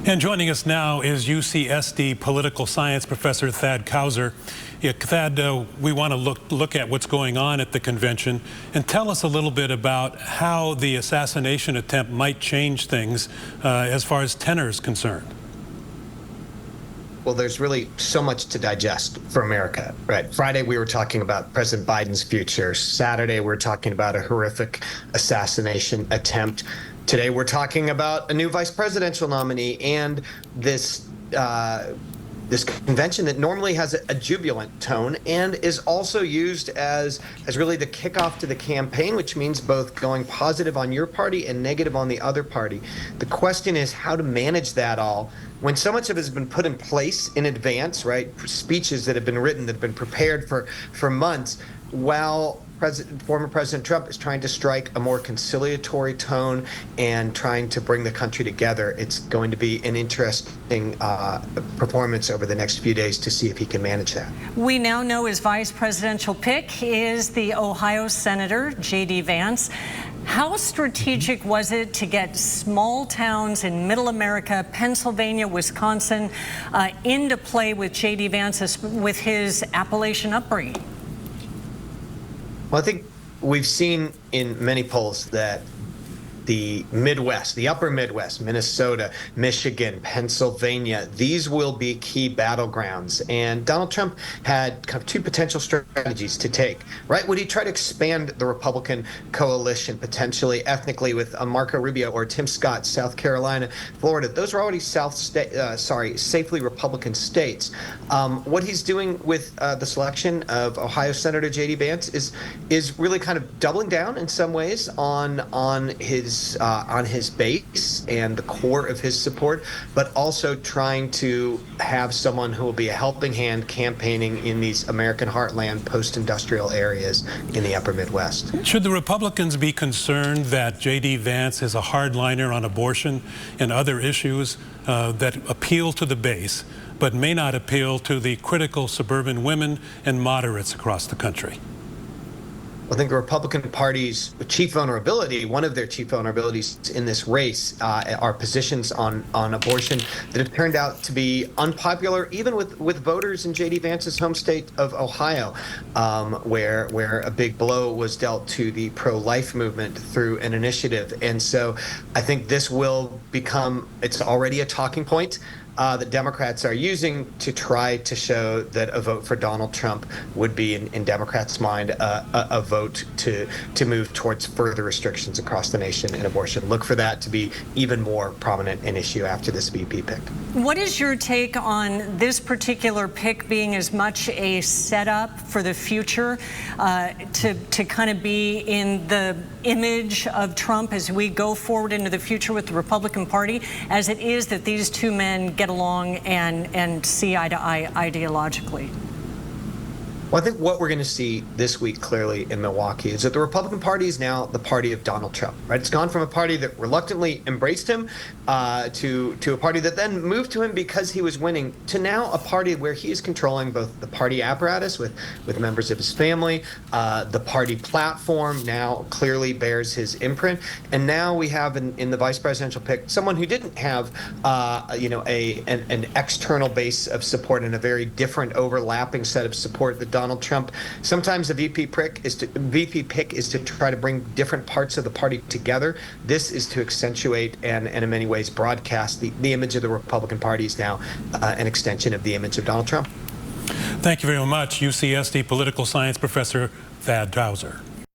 And joining us now is UCSD political science professor Thad Kousser. Yeah, Thad, we want to look at what's going on at the convention and tell us a little bit about how the assassination attempt might change things as far as tenor is concerned. Well, there's really so much to digest for America, right? Friday, we were talking about President Biden's future. Saturday, we're talking about a horrific assassination attempt. Today, we're talking about a new vice presidential nominee and this convention that normally has a jubilant tone and is also used as really the kickoff to the campaign, which means both going positive on your party and negative on the other party. The question is how to manage that all when so much of it has been put in place in advance, right? Speeches that have been written, that have been prepared for months, while former President Trump is trying to strike a more conciliatory tone and trying to bring the country together. It's going to be an interesting performance over the next few days to see if he can manage that. We now know his vice presidential pick is the Ohio Senator, J.D. Vance. How strategic was it to get small towns in middle America, Pennsylvania, Wisconsin, into play with J.D. Vance with his Appalachian upbringing? Well, I think we've seen in many polls that the Midwest, the upper Midwest, Minnesota, Michigan, Pennsylvania, these will be key battlegrounds. And Donald Trump had kind of two potential strategies to take, right? Would he try to expand the Republican coalition potentially ethnically with Marco Rubio or Tim Scott, South Carolina, Florida? Those are already safely Republican states. What he's doing with the selection of Ohio Senator J.D. Vance is really kind of doubling down in some ways on his base and the core of his support, but also trying to have someone who will be a helping hand campaigning in these American heartland post-industrial areas in the upper Midwest. Should the Republicans be concerned that J.D. Vance is a hardliner on abortion and other issues that appeal to the base, but may not appeal to the critical suburban women and moderates across the country? I think the Republican Party's chief vulnerability, one of their chief vulnerabilities in this race, are positions on abortion that have turned out to be unpopular, even with voters in J.D. Vance's home state of Ohio, where a big blow was dealt to the pro-life movement through an initiative. And so I think this will become, it's already a talking point that Democrats are using to try to show that a vote for Donald Trump would be, in Democrats' mind, a vote to move towards further restrictions across the nation in abortion. Look for that to be even more prominent an issue after this VP pick. What is your take on this particular pick being as much a setup for the future to kind of be in the image of Trump as we go forward into the future with the Republican Party, as it is that these two men get along and see eye to eye ideologically? Well, I think what we're going to see this week clearly in Milwaukee is that the Republican Party is now the party of Donald Trump, right? It's gone from a party that reluctantly embraced him to a party that then moved to him because he was winning, to now a party where he is controlling both the party apparatus with members of his family. The party platform now clearly bears his imprint. And now we have in the vice presidential pick someone who didn't have an external base of support and a very different overlapping set of support that Donald Trump. Sometimes the VP pick is to try to bring different parts of the party together. This is to accentuate and in many ways broadcast the image of the Republican Party is now an extension of the image of Donald Trump. Thank you very much, UCSD political science professor Thad Kousser.